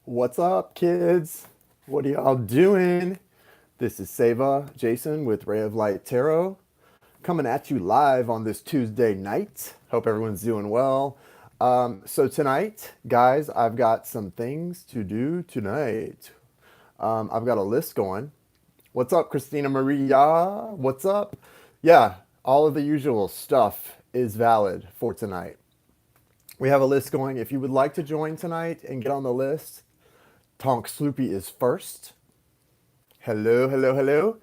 What's up, kids? What are y'all doing? This is Seva, Jason with Ray of Light Tarot, coming at you live on this Tuesday night. Hope everyone's doing well. So tonight, guys, I've got some things to do tonight. I've got a list going. What's up, Christina Maria? What's up? Yeah, all of the usual stuff is valid for tonight. We have a list going. If you would like to join tonight and get on the list, Tonk Sloopy is first. Hello, hello, hello.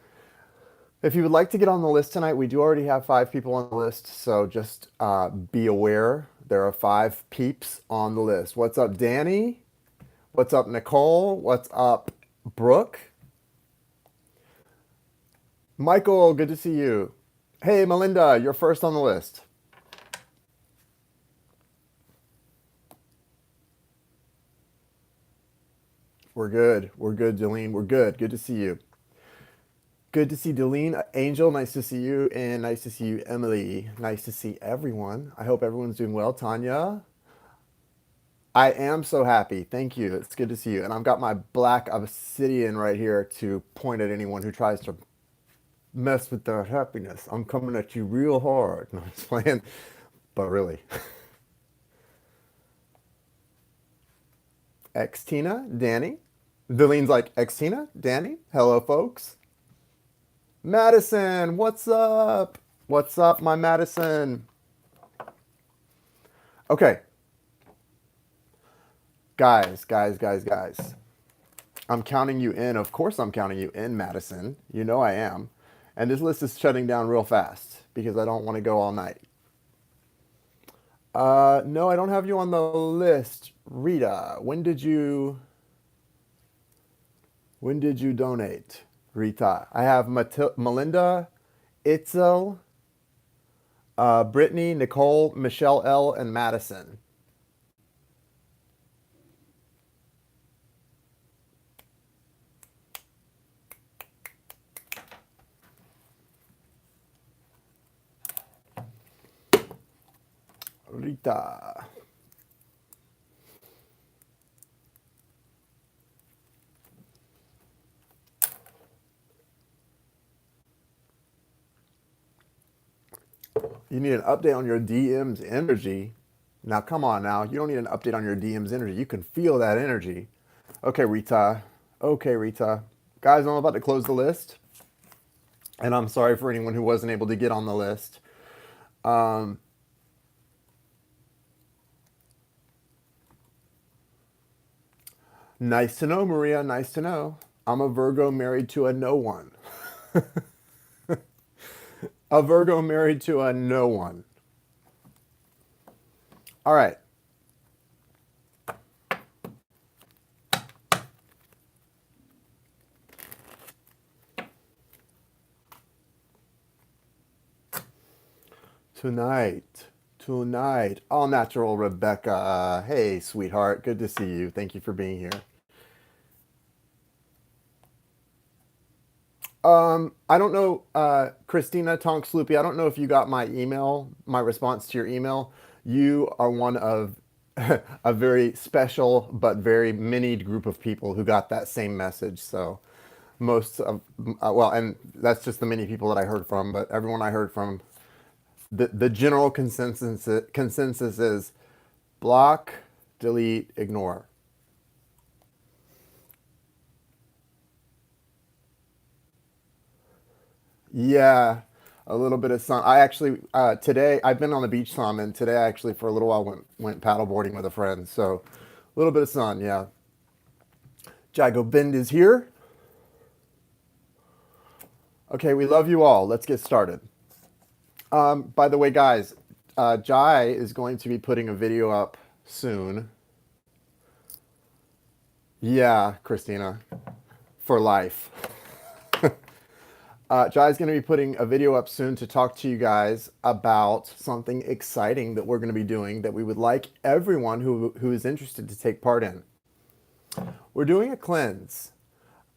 If you would like to get on the list tonight, we do already have 5 people on the list, so just be aware there are 5 peeps on the list. What's up, Danny? What's up, Nicole? What's up, Brooke? Michael, good to see you. Hey, Melinda, you're first on the list. We're good. We're good, Delene. We're good. Good to see you. Good to see Delene. Angel, nice to see you. And nice to see you, Emily. Nice to see everyone. I hope everyone's doing well. Tanya, I am so happy. Thank you. It's good to see you. And I've got my black obsidian right here to point at anyone who tries to mess with their happiness. I'm coming at you real hard. No, I'm just playing. But really. Xtina, Danny. Delene's like, Xtina, Danny. Hello, folks. Madison, what's up? What's up, my Madison? Okay, guys. I'm counting you in. Of course, I'm counting you in, Madison. You know I am. And this list is shutting down real fast because I don't want to go all night. No, I don't have you on the list. Rita, when did you donate? Rita, I have Melinda, Itzel, Brittany, Nicole, Michelle L, and Madison. Rita. You need an update on your DM's energy. Now, come on now. You don't need an update on your DM's energy. You can feel that energy. Okay, Rita. Okay, Rita. Guys, I'm about to close the list. And I'm sorry for anyone who wasn't able to get on the list. Nice to know, Maria. Nice to know. I'm a Virgo married to a no one. A Virgo married to a no one. All right. Tonight, all natural Rebecca. Hey, sweetheart. Good to see you. Thank you for being here. I don't know, Christina Tonk Sloopy, I don't know if you got my email, my response to your email. You are one of a very special but very many group of people who got that same message. So most of, well, and that's just the many people that I heard from, but everyone I heard from, the general consensus is block, delete, ignore. Yeah, a little bit of sun. I actually today I've been on the beach some, and today I actually for a little while went paddle boarding with a friend. So a little bit of sun, yeah. Jago Bend is here. Okay, we love you all. Let's get started. By the way, guys, Jai is going to be putting a video up soon. Yeah, Christina, for life. Jai's going to be putting a video up soon to talk to you guys about something exciting that we're going to be doing that we would like everyone who is interested to take part in. We're doing a cleanse.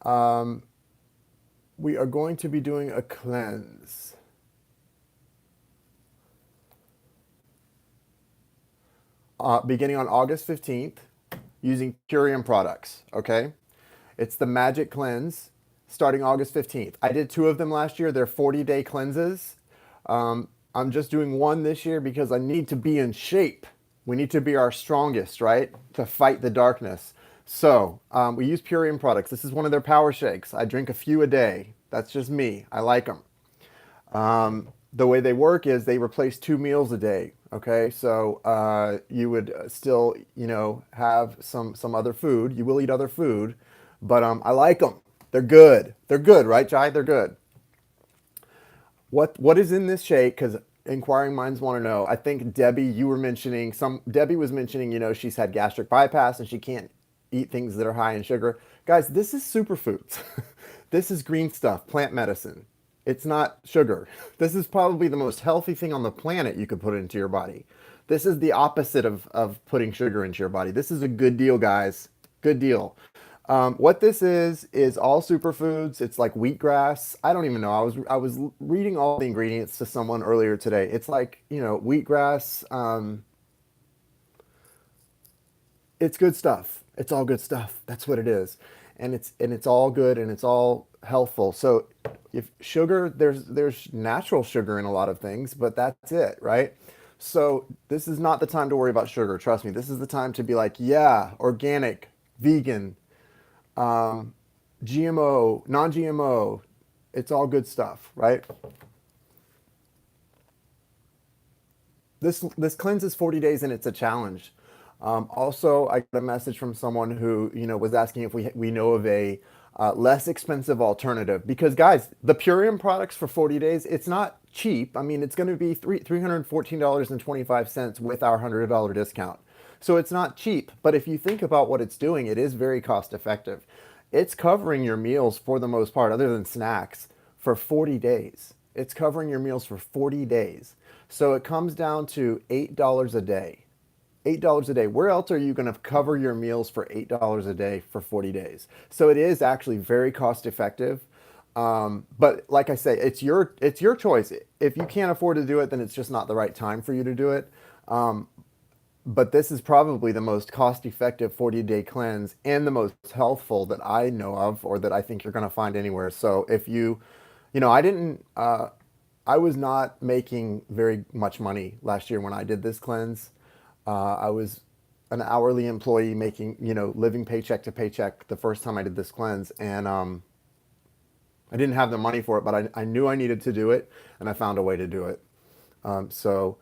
We are going to be doing a cleanse. Beginning on August 15th. using Purium products, okay? It's the Magic Cleanse starting August 15th. I did 2 of them last year. They're 40-day cleanses. I'm just doing 1 this year because I need to be in shape. We need to be our strongest, right? To fight the darkness. So we use Purium products. This is one of their power shakes. I drink a few a day. That's just me. I like them. The way they work is they replace 2 meals a day. Okay, so you would still, have some other food. You will eat other food, but I like them. They're good. They're good, right, Jai? They're good. What is in this shake? Because inquiring minds want to know. I think Debbie, you were mentioning Debbie was mentioning, she's had gastric bypass and she can't eat things that are high in sugar. Guys, this is superfoods. This is green stuff, plant medicine. It's not sugar. This is probably the most healthy thing on the planet you could put into your body. This is the opposite of putting sugar into your body. This is a good deal, guys. Good deal. What this is all superfoods. It's like wheatgrass. I don't even know. I was reading all the ingredients to someone earlier today. It's like, wheatgrass. It's good stuff. It's all good stuff. That's what it is. And it's all good and it's all healthful. So if sugar, there's natural sugar in a lot of things, but that's it, right? So this is not the time to worry about sugar. Trust me. This is the time to be like, yeah, organic, vegan, GMO, non-GMO. It's all good stuff, right? This cleanse is 40 days and it's a challenge. Also, I got a message from someone who, was asking if we know of a less expensive alternative. Because, guys, the Purium products for 40 days, it's not cheap. I mean, it's going to be $314.25 with our $100 discount. So it's not cheap. But if you think about what it's doing, it is very cost effective. It's covering your meals for the most part, other than snacks, for 40 days. It's covering your meals for 40 days. So it comes down to $8 a day. $8 a day. Where else are you going to cover your meals for $8 a day for 40 days? So it is actually very cost effective. But like I say, it's your choice. If you can't afford to do it, then it's just not the right time for you to do it. But this is probably the most cost-effective 40-day cleanse and the most healthful that I know of, or that I think you're going to find anywhere. So if I was not making very much money last year when I did this cleanse. I was an hourly employee making, living paycheck to paycheck the first time I did this cleanse. And I didn't have the money for it, but I knew I needed to do it, and I found a way to do it. So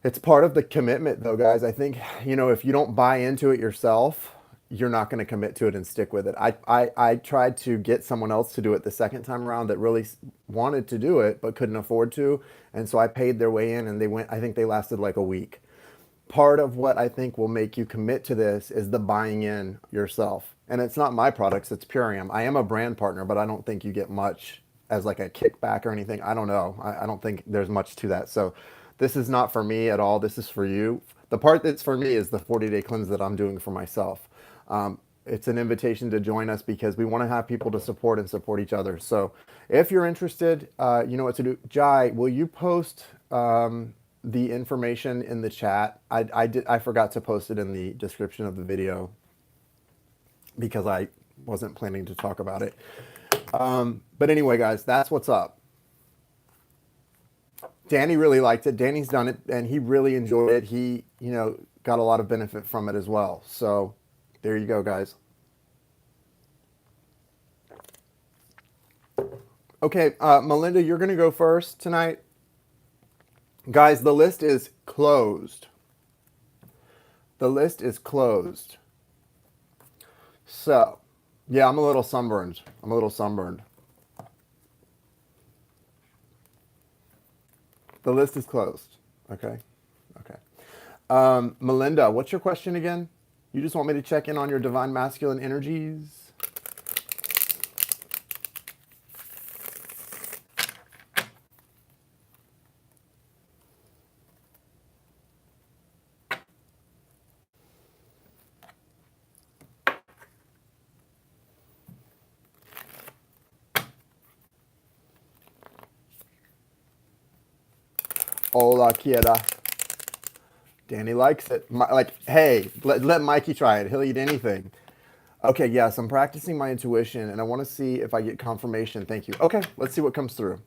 it's part of the commitment, though, guys. I think, if you don't buy into it yourself, you're not going to commit to it and stick with it. I tried to get someone else to do it the second time around that really wanted to do it, but couldn't afford to. And so I paid their way in, and I think they lasted like a week. Part of what I think will make you commit to this is the buying in yourself. And it's not my products, it's Purium. I am a brand partner, but I don't think you get much as like a kickback or anything. I don't know. I don't think there's much to that. So this is not for me at all. This is for you. The part that's for me is the 40-day cleanse that I'm doing for myself. It's an invitation to join us because we want to have people to support and support each other. So if you're interested, you know what to do. Jai, will you post the information in the chat? I forgot to post it in the description of the video because I wasn't planning to talk about it. But anyway, guys, that's what's up. Danny really liked it. Danny's done it and he really enjoyed it. He, got a lot of benefit from it as well. So there you go, guys. Okay, Melinda, you're going to go first tonight. Guys, the list is closed. The list is closed. So, yeah, I'm a little sunburned. The list is closed. Okay. Melinda, what's your question again? You just want me to check in on your divine masculine energies? Hola, quiera. Danny likes it. Like, hey, let Mikey try it. He'll eat anything. Okay, yes, I'm practicing my intuition, and I want to see if I get confirmation. Thank you. Okay, let's see what comes through.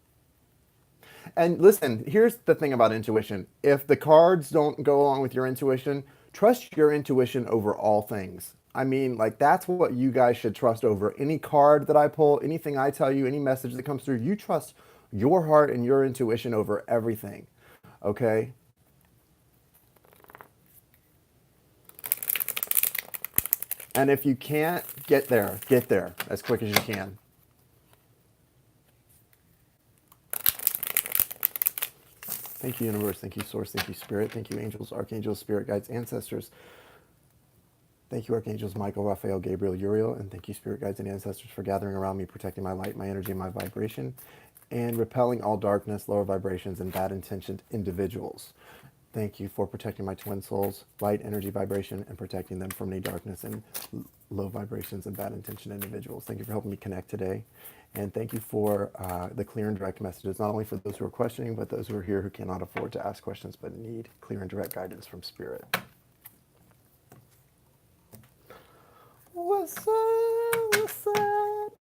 And listen, here's the thing about intuition. If the cards don't go along with your intuition, trust your intuition over all things. I mean, like, that's what you guys should trust over any card that I pull, anything I tell you, any message that comes through. You trust your heart and your intuition over everything. Okay? And if you can't, get there as quick as you can. Thank you, universe. Thank you, source. Thank you, spirit. Thank you, angels, archangels, spirit guides, ancestors. Thank you, archangels Michael, Raphael, Gabriel, Uriel. And thank you, spirit guides and ancestors, for gathering around me, protecting my light, my energy, my vibration, and repelling all darkness, lower vibrations, and bad intentioned individuals. Thank you for protecting my twin souls, light, energy, vibration, and protecting them from any darkness and low vibrations and bad intentioned individuals. Thank you for helping me connect today. And thank you for the clear and direct messages, not only for those who are questioning, but those who are here who cannot afford to ask questions, but need clear and direct guidance from Spirit. What's up? What's up?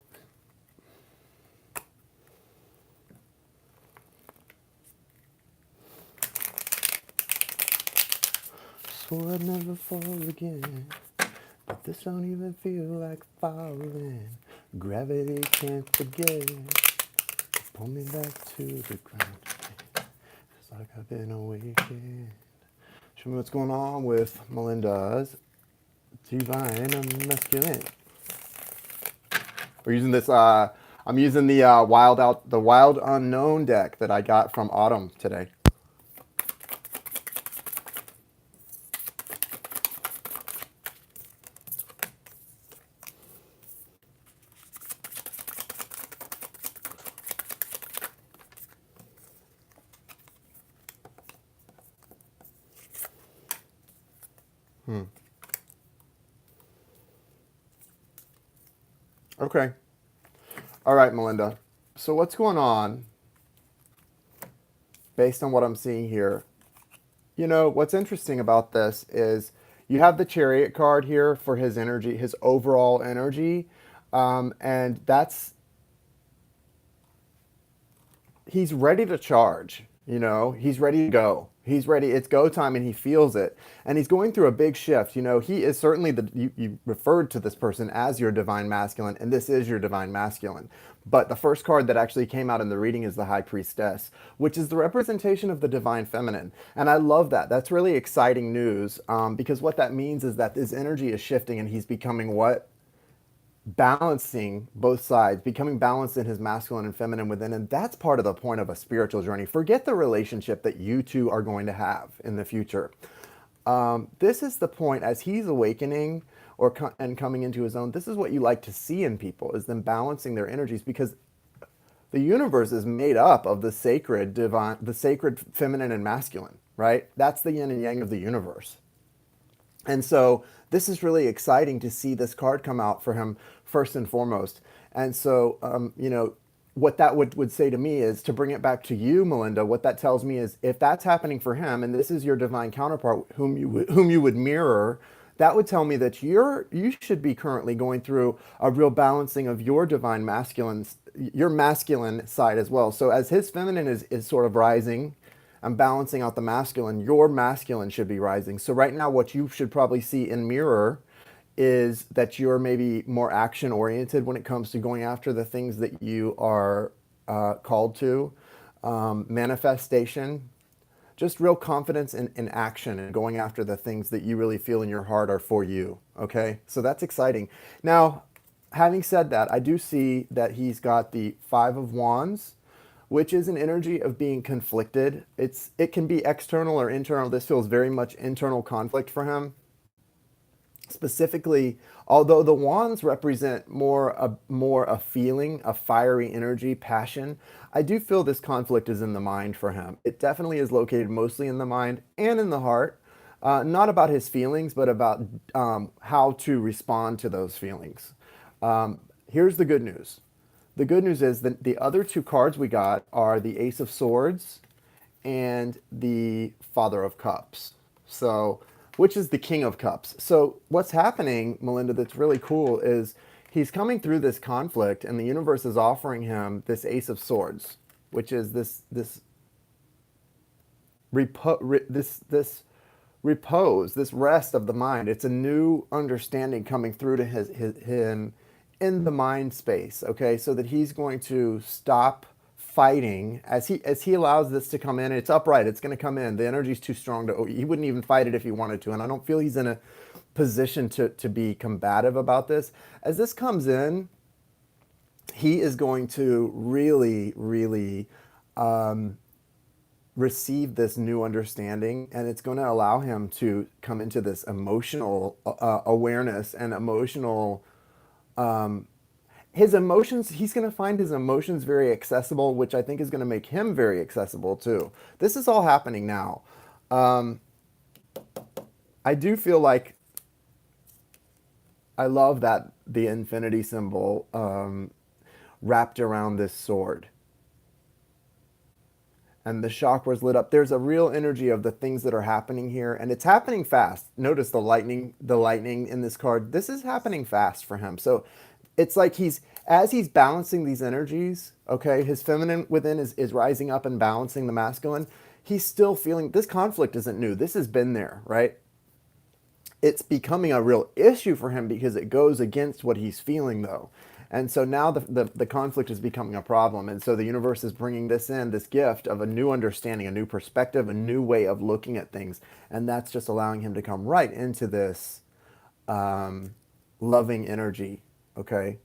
Swore I'd never fall again, but this don't even feel like falling. Gravity can't forget. Pull me back to the ground. It's like I've been awakened. Show me what's going on with Melinda's divine masculine. We're using this. I'm using the Wild Unknown deck that I got from Autumn today. Okay. All right, Melinda. So what's going on based on what I'm seeing here? You know, what's interesting about this is you have the Chariot card here for his energy, his overall energy. And he's ready to charge, you know, he's ready to go. He's ready. It's go time and he feels it. And he's going through a big shift. You know, he is certainly you referred to this person as your divine masculine, and this is your divine masculine. But the first card that actually came out in the reading is the High Priestess, which is the representation of the divine feminine. And I love that. That's really exciting news, because what that means is that his energy is shifting and he's becoming what? Balancing both sides, becoming balanced in his masculine and feminine within. And that's part of the point of a spiritual journey. Forget the relationship that you two are going to have in the future. This is the point as he's awakening and coming into his own. This is what you like to see in people, is them balancing their energies, because the universe is made up of the sacred divine, the sacred feminine and masculine, right? That's the yin and yang of the universe. And so this is really exciting to see this card come out for him first and foremost. And so, you know, what that would say to me is, to bring it back to you, Melinda, what that tells me is, if that's happening for him, and this is your divine counterpart whom you would mirror, that would tell me that you should be currently going through a real balancing of your divine masculine, your masculine side as well. So as his feminine is sort of rising, I'm balancing out the masculine, your masculine should be rising. So right now what you should probably see in mirror is that you're maybe more action oriented when it comes to going after the things that you are called to. Manifestation, just real confidence in action and going after the things that you really feel in your heart are for you. Okay, so that's exciting. Now, having said that, I do see that he's got the Five of Wands, which is an energy of being conflicted. It can be external or internal. This feels very much internal conflict for him. Specifically, although the wands represent more a feeling, a fiery energy, passion, I do feel this conflict is in the mind for him. It definitely is located mostly in the mind and in the heart. Not about his feelings, but about how to respond to those feelings. Here's the good news. The good news is that the other two cards we got are the Ace of Swords and the Father of Cups. So, which is the King of Cups. So, what's happening, Melinda, that's really cool is he's coming through this conflict, and the universe is offering him this Ace of Swords, which is this this repose, this rest of the mind. It's a new understanding coming through to him in the mind space. Okay, so that he's going to stop fighting as he allows this to come in. It's upright. It's going to come in. The energy's too strong to. He wouldn't even fight it if he wanted to, and I don't feel he's in a position to be combative about this. As this comes in, he is going to really receive this new understanding, and it's going to allow him to come into this emotional awareness and emotional his emotions. He's going to find his emotions very accessible, which I think is going to make him very accessible too. This is all happening now. I do feel like I love that the infinity symbol wrapped around this sword, and the chakras lit up. There's a real energy of the things that are happening here, and it's happening fast. Notice the lightning in this card. This is happening fast for him. So it's like as he's balancing these energies, okay, his feminine within is rising up and balancing the masculine. He's still feeling this conflict isn't new. This has been there, right? It's becoming a real issue for him because it goes against what he's feeling, though. And so now the conflict is becoming a problem. And so the universe is bringing this gift of a new understanding, a new perspective, a new way of looking at things. And that's just allowing him to come right into this loving energy, okay?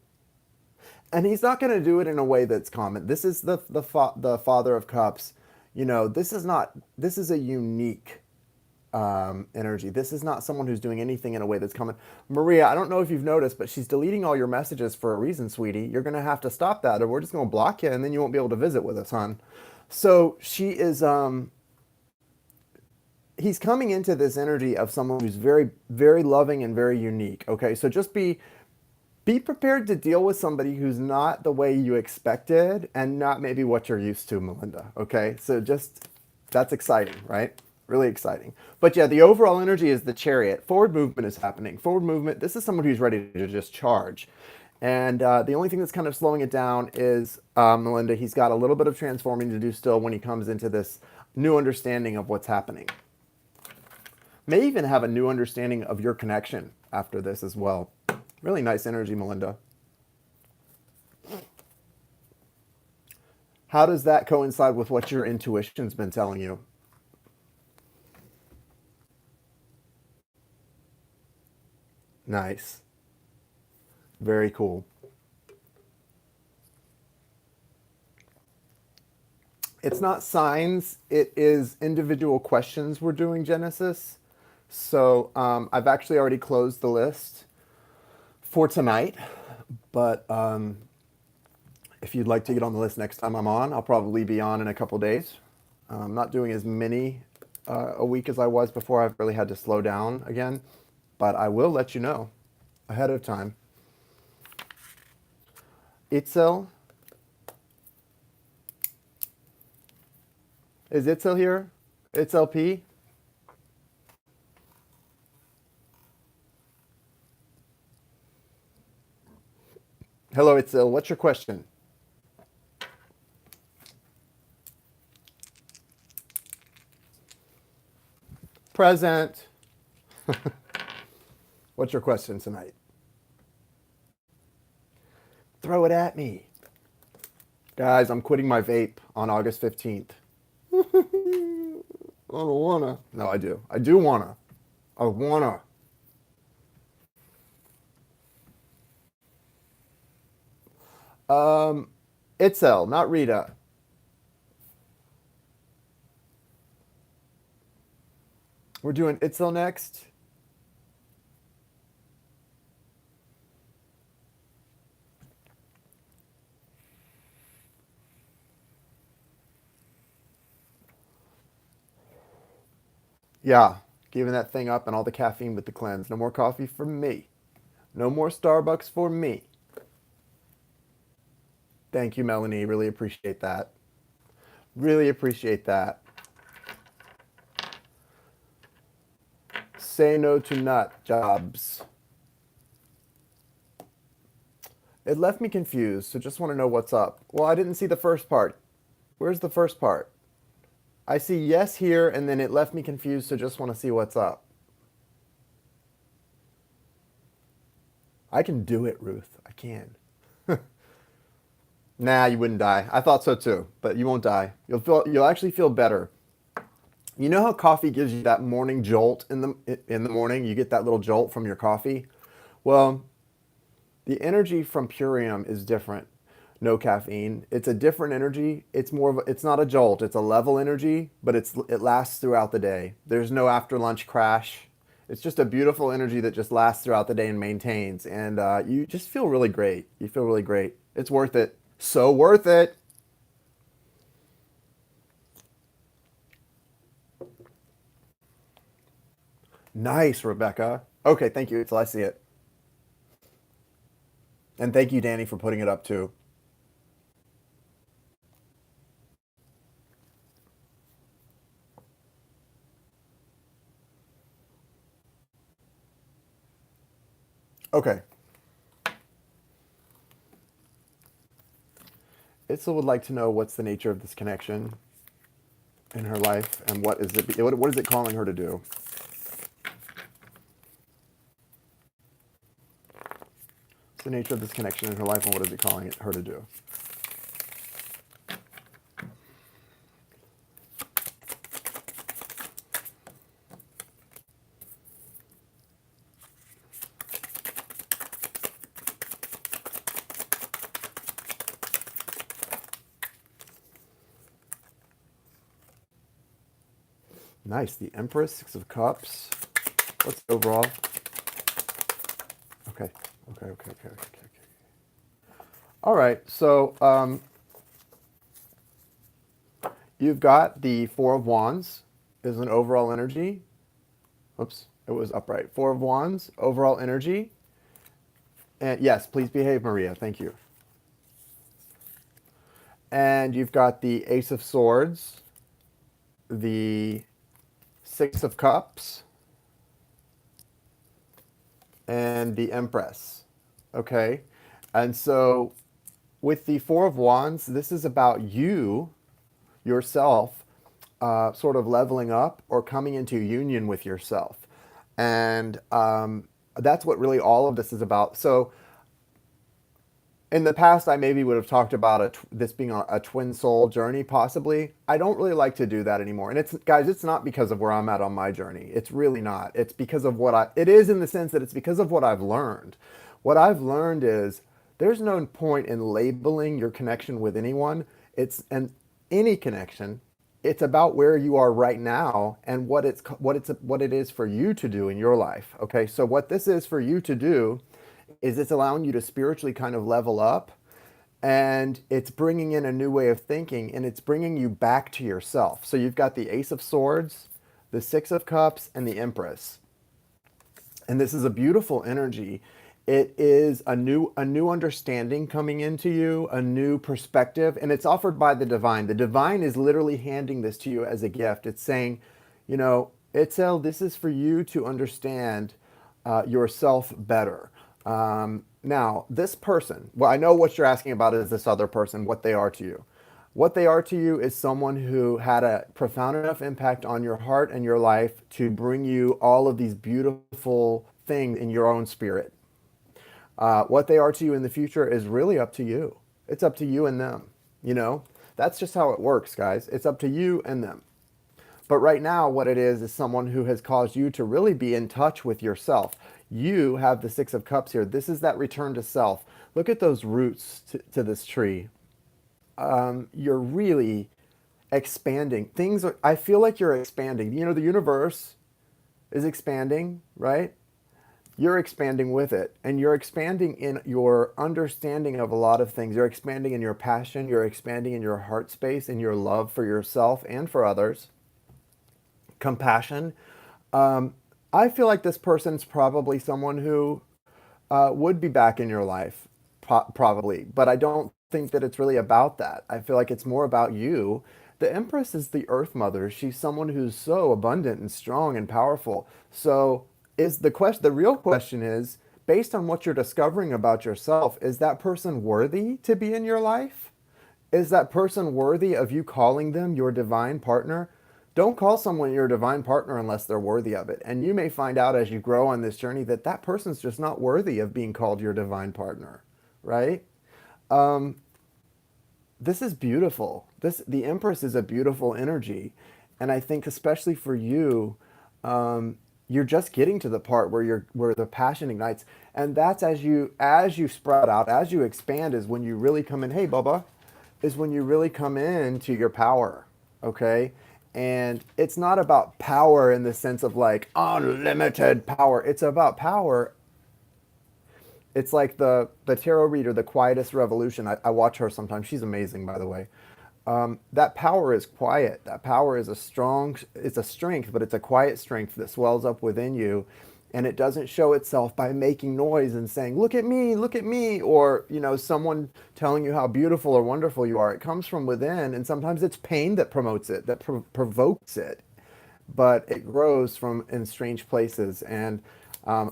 And he's not going to do it in a way that's common. This is the Father of Cups. You know, this is a unique energy. This is not someone who's doing anything in a way that's common. Maria, I don't know if you've noticed, but she's deleting all your messages for a reason, sweetie. You're going to have to stop that, or we're just going to block you, and then you won't be able to visit with us, hon. So she is, he's coming into this energy of someone who's very, very loving and very unique. Okay, so just be prepared to deal with somebody who's not the way you expected and not maybe what you're used to, Melinda. Okay, so that's exciting, right? Really exciting. But yeah, the overall energy is the Chariot. Forward movement is happening. Forward movement, this is someone who's ready to just charge. And the only thing that's kind of slowing it down is, Melinda, he's got a little bit of transforming to do still when he comes into this new understanding of what's happening. May even have a new understanding of your connection after this as well. Really nice energy, Melinda. How does that coincide with what your intuition's been telling you? Nice. Very cool. It's not signs, it is individual questions we're doing, Genesis. So I've actually already closed the list for tonight, but if you'd like to get on the list next time I'm on, I'll probably be on in a couple days. I'm not doing as many a week as I was before. I've really had to slow down again, but I will let you know ahead of time. Itzel? Is Itzel here? Itzel P? Hello, Itzel. What's your question? Present. What's your question tonight? Throw it at me. Guys, I'm quitting my vape on August 15th. I don't wanna. No, I do. I do wanna. I wanna. Itzel, not Rita. We're doing Itzel next. Yeah, giving that thing up and all the caffeine with the cleanse. No more coffee for me. No more Starbucks for me. Thank you, Melanie. Really appreciate that. Really appreciate that. Say no to nut jobs. It left me confused, so just want to know what's up. Well, I didn't see the first part. Where's the first part? I see yes here, and then it left me confused, so just want to see what's up. I can do it, Ruth. I can. Nah, you wouldn't die. I thought so too, but you won't die. You'll actually feel better. You know how coffee gives you that morning jolt in the morning? You get that little jolt from your coffee. Well, the energy from Purium is different. No caffeine. It's a different energy. It's not a jolt. It's a level energy, but it lasts throughout the day. There's no after lunch crash. It's just a beautiful energy that just lasts throughout the day and maintains. And you just feel really great. You feel really great. It's worth it. So worth it. Nice, Rebecca. Okay, thank you until I see it. And thank you, Danny, for putting it up too. Okay. Itzel would like to know what's the nature of this connection in her life and what is it calling her to do? The nature of this connection in her life and what is it calling her to do? Nice. The Empress, Six of Cups. What's the overall? Okay. Okay. All right. So you've got the Four of Wands is an overall energy. Oops, it was upright. Four of Wands, overall energy. And yes, please behave, Maria. Thank you. And you've got the Ace of Swords, the Six of Cups, and the Empress. Okay? And so with the Four of Wands, this is about you, yourself, sort of leveling up or coming into union with yourself. And that's what really all of this is about. So in the past, I maybe would have talked about this being a twin soul journey, possibly. I don't really like to do that anymore. And it's, guys, it's not because of where I'm at on my journey. It's really not. It's because of it is in the sense that it's because of what I've learned. What I've learned is there's no point in labeling your connection with anyone. And any connection. It's about where you are right now and what it is for you to do in your life. Okay, so what this is for you to do is it's allowing you to spiritually kind of level up, and it's bringing in a new way of thinking, and it's bringing you back to yourself. So you've got the Ace of Swords, the Six of Cups, and the Empress. And this is a beautiful energy. It is a new understanding coming into you, a new perspective, and it's offered by the divine. The divine is literally handing this to you as a gift. It's saying, Itzel, this is for you to understand yourself better. Now, this person, well, I know what you're asking about is this other person, what they are to you. What they are to you is someone who had a profound enough impact on your heart and your life to bring you all of these beautiful things in your own spirit. What they are to you in the future is really up to you. It's up to you and them. That's just how it works, guys. It's up to you and them. But right now, what it is someone who has caused you to really be in touch with yourself. You have the Six of Cups here. This is that return to self. Look at those roots to this tree. You're really expanding. I feel like you're expanding. The universe is expanding, right? You're expanding with it. And you're expanding in your understanding of a lot of things. You're expanding in your passion. You're expanding in your heart space, in your love for yourself and for others. Compassion. I feel like this person's probably someone who would be back in your life, probably. But I don't think that it's really about that. I feel like it's more about you, The Empress is the Earth Mother. She's someone who's so abundant and strong and powerful. So is the question, the real question is, based on what you're discovering about yourself, is that person worthy to be in your life? Is that person worthy of you calling them your divine partner? Don't call someone your divine partner unless they're worthy of it. And you may find out as you grow on this journey that that person's just not worthy of being called your divine partner, right? This is beautiful. The Empress is a beautiful energy, and I think especially for you, you're just getting to the part where the passion ignites, and that's as you sprout out, as you expand, is when you really come in. Hey, Bubba, is when you really come into your power. Okay, and it's not about power in the sense of like unlimited power. It's about power. It's like the tarot reader, the quietest revolution. I watch her sometimes. She's amazing, by the way. That power is quiet. That power is it's a strength, but it's a quiet strength that swells up within you. And it doesn't show itself by making noise and saying, look at me, or, someone telling you how beautiful or wonderful you are. It comes from within, and sometimes it's pain that promotes it, that provokes it. But it grows from in strange places and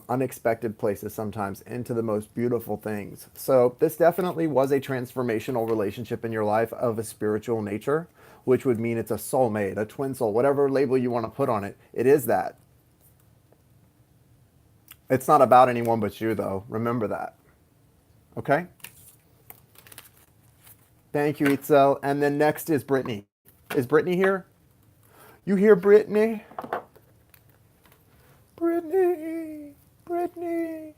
unexpected places sometimes into the most beautiful things. So this definitely was a transformational relationship in your life of a spiritual nature, which would mean it's a soulmate, a twin soul, whatever label you want to put on it. It is that. It's not about anyone but you, though. Remember that. Okay? Thank you, Itzel. And then next is Brittany. Is Brittany here? You hear Brittany? Brittany, Brittany,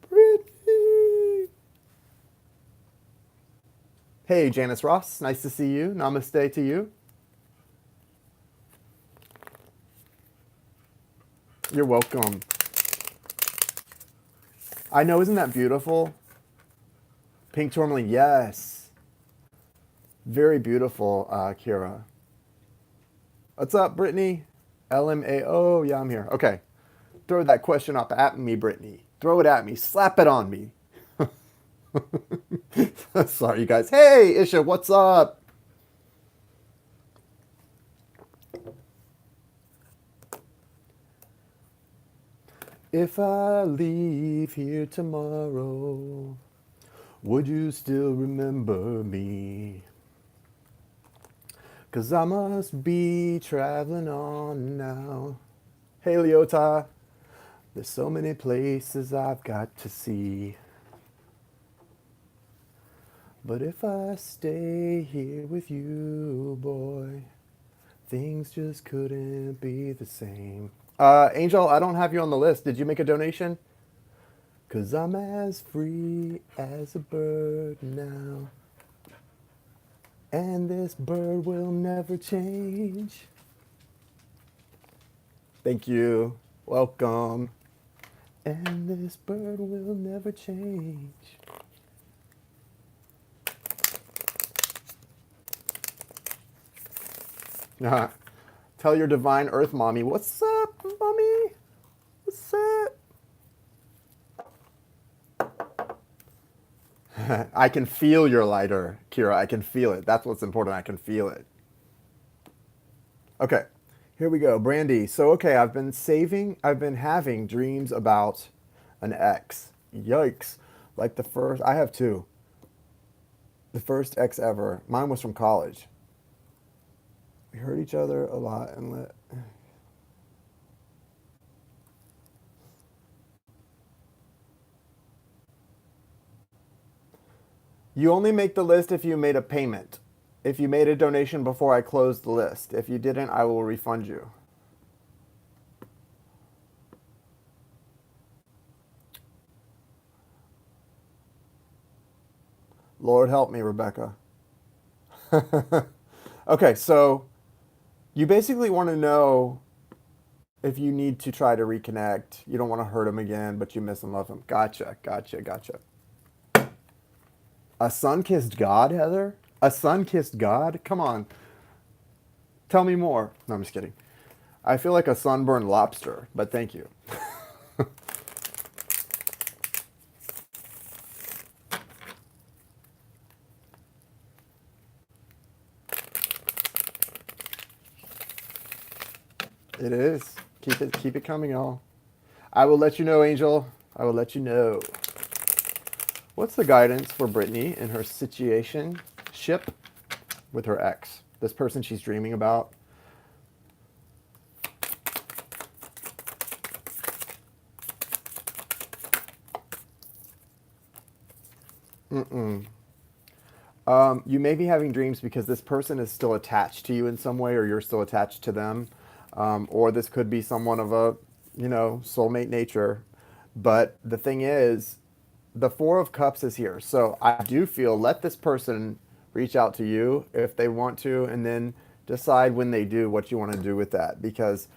Brittany. Hey, Janice Ross, nice to see you. Namaste to you. You're welcome. I know, isn't that beautiful? Pink tourmaline, yes. Very beautiful, Kira. What's up, Brittany? LMAO, yeah, I'm here. Okay. Throw that question up at me, Brittany. Throw it at me. Slap it on me. Sorry, you guys. Hey, Isha, what's up? If I leave here tomorrow, would you still remember me? 'Cause I must be traveling on now. Hey, Leota. There's so many places I've got to see. But if I stay here with you, boy, things just couldn't be the same. Angel, I don't have you on the list. Did you make a donation? 'Cause I'm as free as a bird now. And this bird will never change. Thank you. Welcome. And this bird will never change. Tell your divine earth mommy, what's up, mommy? What's up? I can feel your lighter, Kira. I can feel it. That's what's important. I can feel it. Okay, here we go. Brandy. So, okay, I've been having dreams about an ex. Yikes. Like I have two. The first ex ever. Mine was from college. We hurt each other a lot and You only make the list if you made a payment. If you made a donation before I closed the list. If you didn't, I will refund you. Lord help me, Rebecca. Okay, so you basically want to know if you need to try to reconnect. You don't want to hurt him again, but you miss and love him. Gotcha. A sun-kissed God, Heather? A sun-kissed God? Come on. Tell me more. No, I'm just kidding. I feel like a sunburned lobster, but thank you. It is. Keep it coming, y'all. I will let you know, Angel. I will let you know. What's the guidance for Brittany in her situation ship with her ex? This person she's dreaming about. You may be having dreams because this person is still attached to you in some way, or you're still attached to them. Or this could be someone of a, soulmate nature. But the thing is, the Four of Cups is here. So I do feel let this person reach out to you if they want to, and then decide when they do what you want to do with that. Because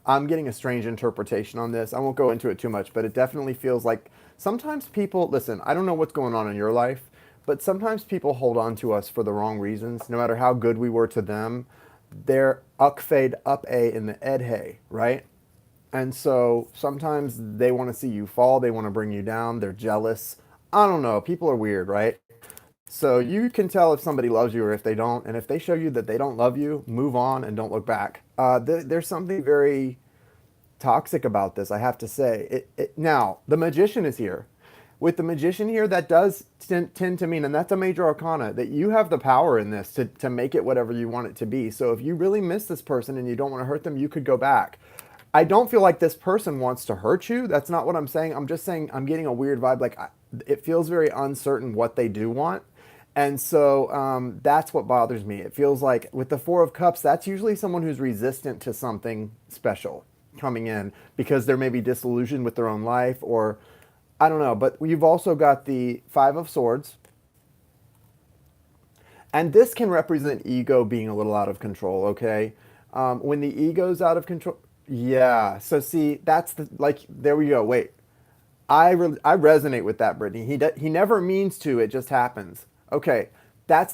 I'm getting a strange interpretation on this. I won't go into it too much, but it definitely feels like sometimes people, listen, I don't know what's going on in your life, but sometimes people hold on to us for the wrong reasons. No matter how good we were to them, they're ukfade up a in the edhe, right? And so sometimes they want to see you fall. They want to bring you down. They're jealous. I don't know. People are weird, right? So you can tell if somebody loves you or if they don't. And if they show you that they don't love you, move on and don't look back. There's something very toxic about this, I have to say. Now, the magician is here. With the magician here, that does tend to mean, and that's a major arcana, that you have the power in this to make it whatever you want it to be. So if you really miss this person and you don't want to hurt them, you could go back. I don't feel like this person wants to hurt you. That's not what I'm saying. I'm just saying I'm getting a weird vibe. Like it feels very uncertain what they do want. And so that's what bothers me. It feels like with the Four of Cups, that's usually someone who's resistant to something special coming in because they're maybe disillusioned with their own life, or I don't know. But you've also got the Five of Swords. And this can represent ego being a little out of control, okay? When the ego's out of control, yeah. So see, that's there we go. Wait, I resonate with that, Brittany. He never means to. It just happens. Okay,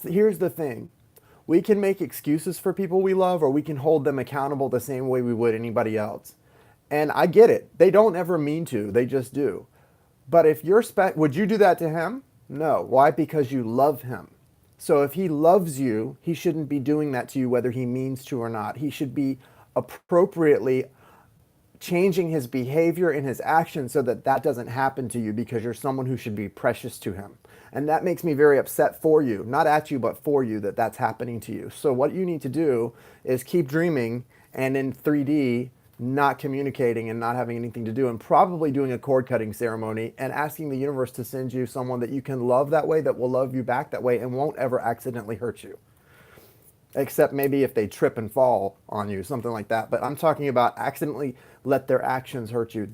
here's the thing. We can make excuses for people we love, or we can hold them accountable the same way we would anybody else. And I get it. They don't ever mean to. They just do. But if would you do that to him? No. Why? Because you love him. So if he loves you, he shouldn't be doing that to you whether he means to or not. He should be appropriately changing his behavior and his actions so that that doesn't happen to you, because you're someone who should be precious to him. And that makes me very upset for you, not at you, but for you, that that's happening to you. So what you need to do is keep dreaming, and in 3D, not communicating and not having anything to do, and probably doing a cord cutting ceremony and asking the universe to send you someone that you can love that way, that will love you back that way, and won't ever accidentally hurt you. Except maybe if they trip and fall on you, something like that. But I'm talking about accidentally let their actions hurt you.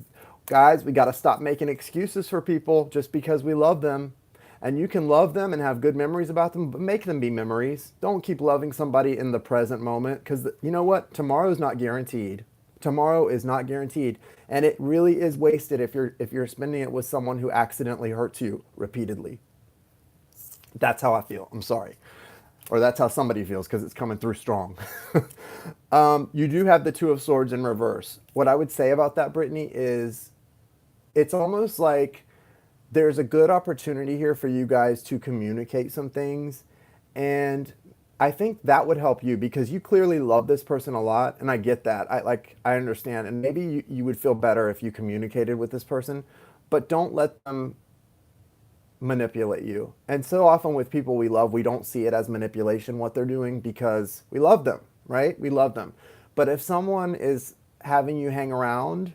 Guys, we got to stop making excuses for people just because we love them. And you can love them and have good memories about them, but make them be memories. Don't keep loving somebody in the present moment, because you know what? Tomorrow is not guaranteed. Tomorrow is not guaranteed. And it really is wasted if you're spending it with someone who accidentally hurts you repeatedly. That's how I feel. I'm sorry. Or that's how somebody feels, because it's coming through strong. You do have the Two of Swords in reverse. What I would say about that, Brittany, is it's almost like there's a good opportunity here for you guys to communicate some things. And I think that would help you, because you clearly love this person a lot. And I get that. I understand. And maybe you would feel better if you communicated with this person, but don't let them manipulate you. And so often with people we love, we don't see it as manipulation, what they're doing, because we love them, right? We love them. But if someone is having you hang around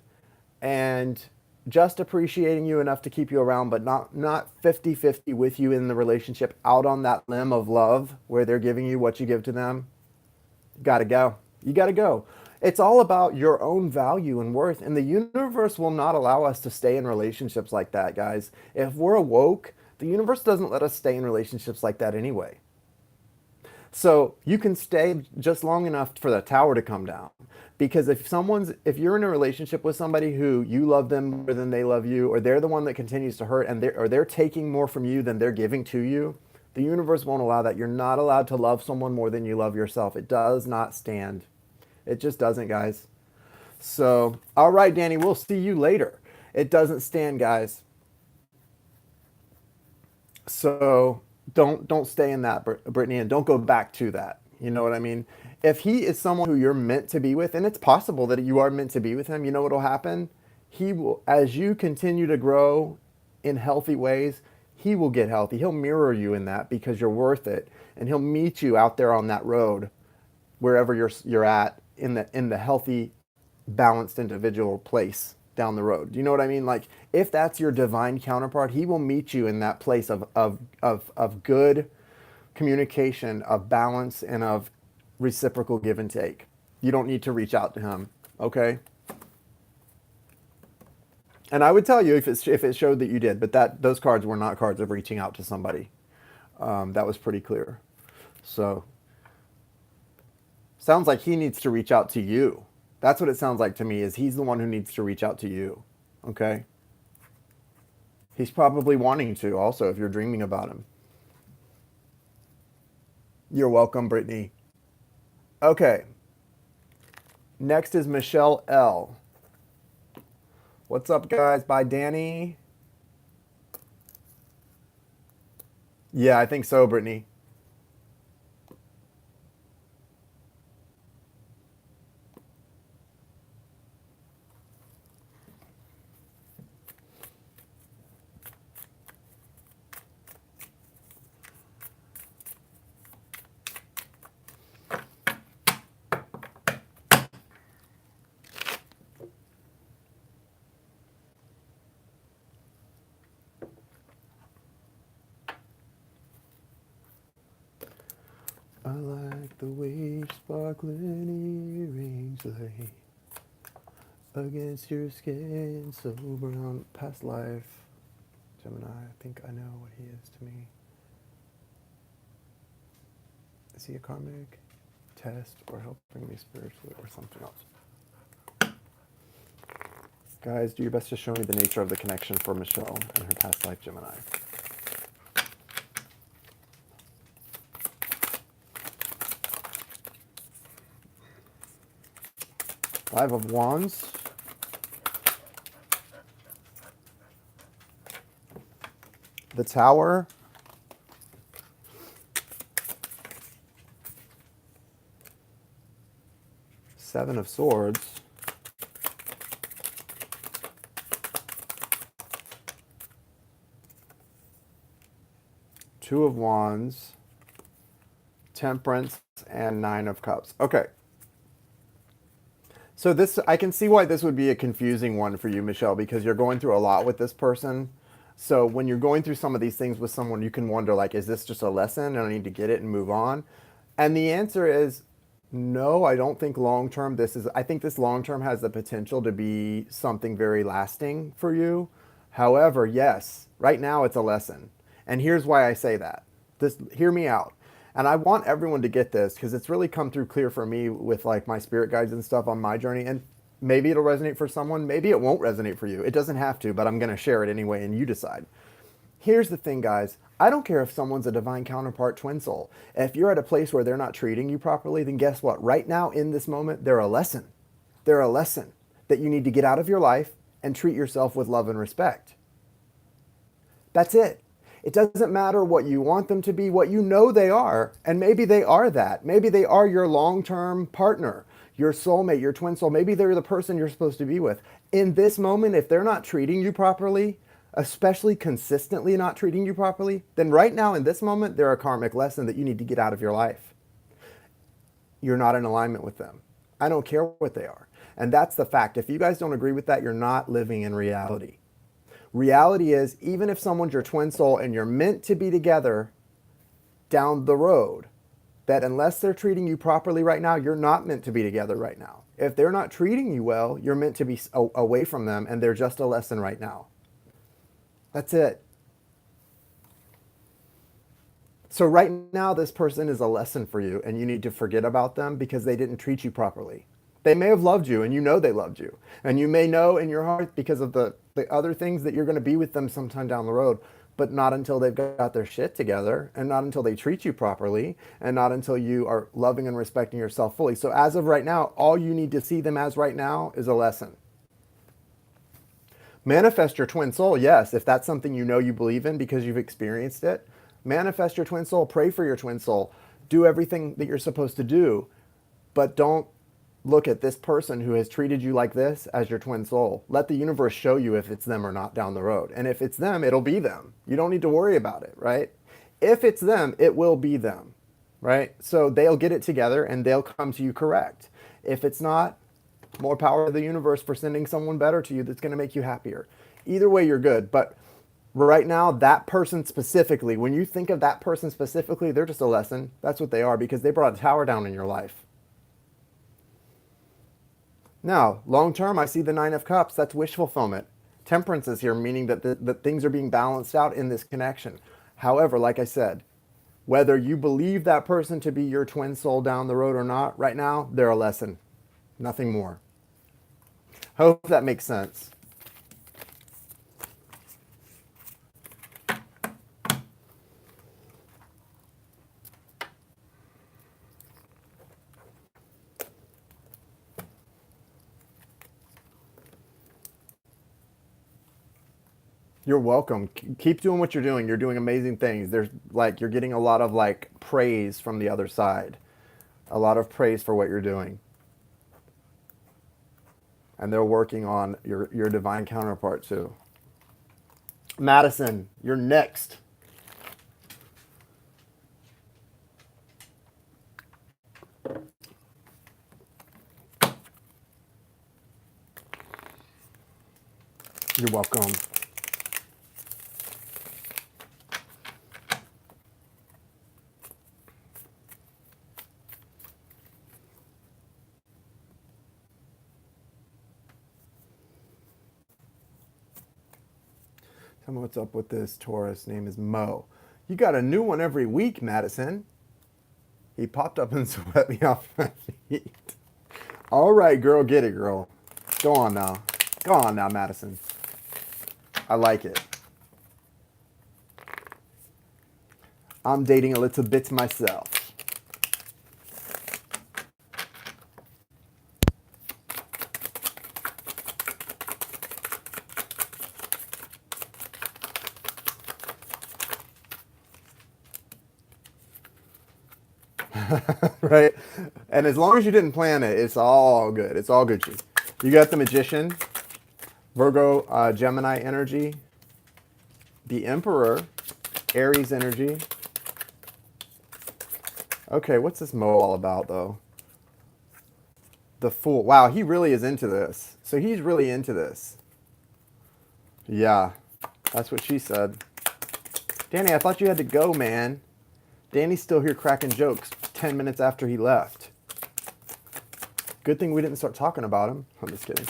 and just appreciating you enough to keep you around, but not 50-50 with you in the relationship, out on that limb of love where they're giving you what you give to them, you gotta go. You gotta go. It's all about your own value and worth, and the universe will not allow us to stay in relationships like that, guys. If we're awoke, the universe doesn't let us stay in relationships like that anyway. So you can stay just long enough for the tower to come down. Because if you're in a relationship with somebody who you love them more than they love you, or they're the one that continues to hurt, and they're taking more from you than they're giving to you, the universe won't allow that. You're not allowed to love someone more than you love yourself. It does not stand. It just doesn't, guys. So, all right, Danny, we'll see you later. It doesn't stand, guys. So don't stay in that, Brittany, and don't go back to that. You know what I mean? If he is someone who you're meant to be with, and it's possible that you are meant to be with him, you know what'll happen? He will, as you continue to grow in healthy ways, he will get healthy. He'll mirror you in that because you're worth it. And he'll meet you out there on that road, wherever you're at in the healthy, balanced individual place down the road. Do you know what I mean? Like if that's your divine counterpart, he will meet you in that place of good communication, of balance, and of reciprocal give and take. You don't need to reach out to him, okay? And I would tell you if it showed that you did, but those cards were not cards of reaching out to somebody. That was pretty clear. So sounds like he needs to reach out to you. That's what it sounds like to me, is he's the one who needs to reach out to you, okay? He's probably wanting to also if you're dreaming about him. You're welcome, Brittany. Okay. Next is Michelle L. What's up, guys? Bye, Danny. Yeah, I think so, Brittany. I like the way your sparkling earrings lay against your skin so brown. Past life, Gemini, I think I know what he is to me. Is he a karmic test or helping me spiritually or something else? Guys, do your best to show me the nature of the connection for Michelle and her past life, Gemini. Five of Wands. The Tower. Seven of Swords. Two of Wands. Temperance and Nine of Cups. Okay. So this, I can see why this would be a confusing one for you, Michelle, because you're going through a lot with this person. So when you're going through some of these things with someone, you can wonder, like, is this just a lesson and I need to get it and move on? And the answer is no, I don't think long-term I think this long-term has the potential to be something very lasting for you. However, yes, right now it's a lesson. And here's why I say that. Hear me out. And I want everyone to get this because it's really come through clear for me with like my spirit guides and stuff on my journey. And maybe it'll resonate for someone. Maybe it won't resonate for you. It doesn't have to, but I'm going to share it anyway and you decide. Here's the thing, guys. I don't care if someone's a divine counterpart twin soul. If you're at a place where they're not treating you properly, then guess what? Right now in this moment, they're a lesson. They're a lesson that you need to get out of your life and treat yourself with love and respect. That's it. It doesn't matter what you want them to be, what you know they are, and maybe they are that. Maybe they are your long-term partner, your soulmate, your twin soul. Maybe they're the person you're supposed to be with. In this moment, if they're not treating you properly, especially consistently not treating you properly, then right now in this moment, they're a karmic lesson that you need to get out of your life. You're not in alignment with them. I don't care what they are. And that's the fact. If you guys don't agree with that, you're not living in reality. Reality is, even if someone's your twin soul and you're meant to be together down the road, that unless they're treating you properly right now, you're not meant to be together right now. If they're not treating you well, you're meant to be away from them and they're just a lesson right now. That's it. So right now, this person is a lesson for you and you need to forget about them because they didn't treat you properly. They may have loved you and you know they loved you. And you may know in your heart because of the other things that you're going to be with them sometime down the road, but not until they've got their shit together and not until they treat you properly and not until you are loving and respecting yourself fully. So as of right now, all you need to see them as right now is a lesson. Manifest your twin soul, yes, if that's something you know you believe in because you've experienced it. Manifest your twin soul, pray for your twin soul. Do everything that you're supposed to do, but don't look at this person who has treated you like this as your twin soul. Let the universe show you if it's them or not down the road. And if it's them, it'll be them. You don't need to worry about it, right? If it's them, it will be them, right? So they'll get it together and they'll come to you correct. If it's not, more power to the universe for sending someone better to you that's going to make you happier. Either way, you're good. But right now, that person specifically, when you think of that person specifically, they're just a lesson. That's what they are, because they brought a tower down in your life. Now, long term, I see the Nine of Cups. That's wish fulfillment. Temperance is here, meaning that that things are being balanced out in this connection. However, like I said, whether you believe that person to be your twin soul down the road or not, right now, they're a lesson. Nothing more. Hope that makes sense. You're welcome. Keep doing what you're doing. You're doing amazing things. There's like, you're getting a lot of like praise from the other side. A lot of praise for what you're doing. And they're working on your divine counterpart too. Madison, you're next. You're welcome. Tell me what's up with this Taurus. Name is Mo. You got a new one every week, Madison. He popped up and swept me off my feet. All right, girl. Get it, girl. Go on now. Go on now, Madison. I like it. I'm dating a little bit myself. Right? And as long as you didn't plan it, it's all good. It's all Gucci. You got the Magician, Virgo, Gemini energy, the Emperor, Aries energy. Okay, what's this Mo all about, though? The Fool. Wow, he really is into this. So he's really into this. Yeah, that's what she said. Danny, I thought you had to go, man. Danny's still here cracking jokes 10 minutes after he left. Good thing we didn't start talking about him. I'm just kidding.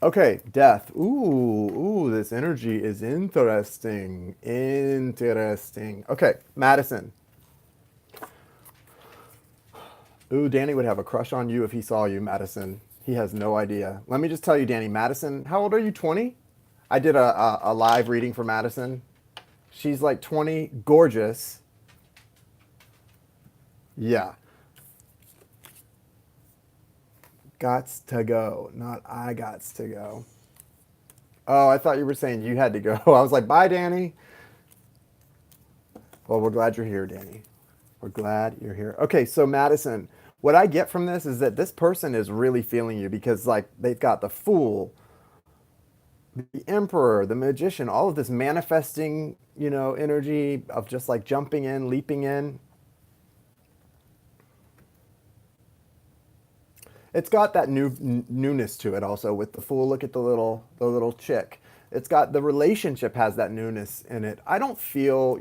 Okay, Death. Ooh, this energy is interesting. Interesting. Okay, Madison. Ooh, Danny would have a crush on you if he saw you, Madison. He has no idea. Let me just tell you, Danny, Madison, how old are you, 20? I did a live reading for Madison. She's like 20, gorgeous. Yeah. Gots to go, not I gots to go. Oh, I thought you were saying you had to go. I was like, bye, Danny. Well, we're glad you're here, Danny. We're glad you're here. Okay, so Madison, what I get from this is that this person is really feeling you because, like, they've got the Fool, the Emperor, the Magician, all of this manifesting, energy of just like jumping in, leaping in. It's got that newness to it also with the Fool. Look at the little chick. It's got the relationship has that newness in it. I don't feel,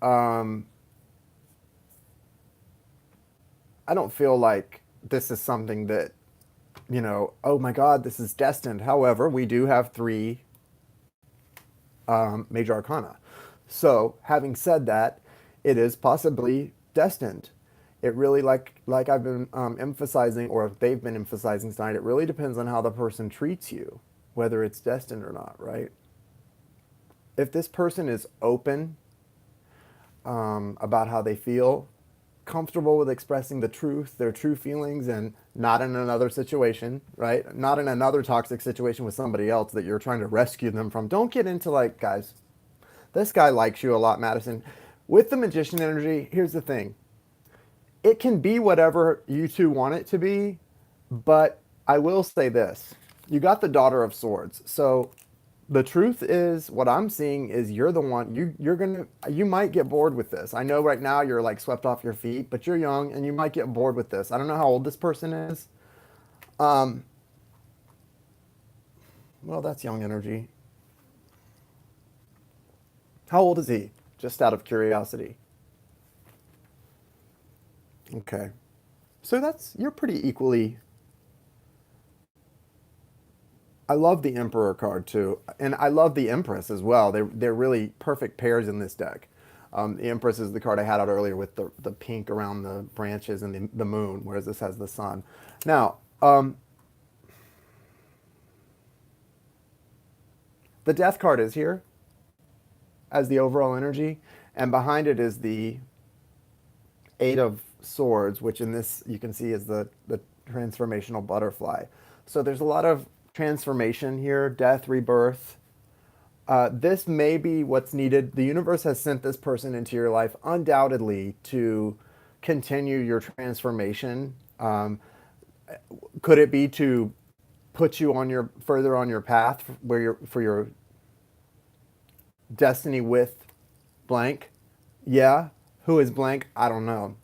I don't feel like this is something that, oh my God, this is destined. However, we do have 3 major arcana. So having said that, it is possibly destined. It really, like I've been emphasizing, or they've been emphasizing tonight, it really depends on how the person treats you, whether it's destined or not, right? If this person is open about how they feel, comfortable with expressing the truth, their true feelings, and not in another situation, right? Not in another toxic situation with somebody else that you're trying to rescue them from. Don't get into like, guys, this guy likes you a lot, Madison. With the magician energy, here's the thing. It can be whatever you two want it to be, but I will say this. You got the Daughter of Swords. So the truth is what I'm seeing is you're the one you might get bored with this. I know right now you're like swept off your feet, but you're young and you might get bored with this. I don't know how old this person is. Well, that's young energy. How old is he? Just out of curiosity. Okay. So you're pretty equally. I love the Emperor card too, and I love the Empress as well. They're really perfect pairs in this deck. The Empress is the card I had out earlier with the pink around the branches and the moon, whereas this has the sun. Now, the Death card is here as the overall energy, and behind it is the Eight of Swords, which in this you can see is the transformational butterfly. So there's a lot of transformation here, death, rebirth. This may be what's needed. The universe has sent this person into your life undoubtedly to continue your transformation. Could it be to put you on your further on your path where you're for your destiny with blank? Yeah. Who is blank? I don't know.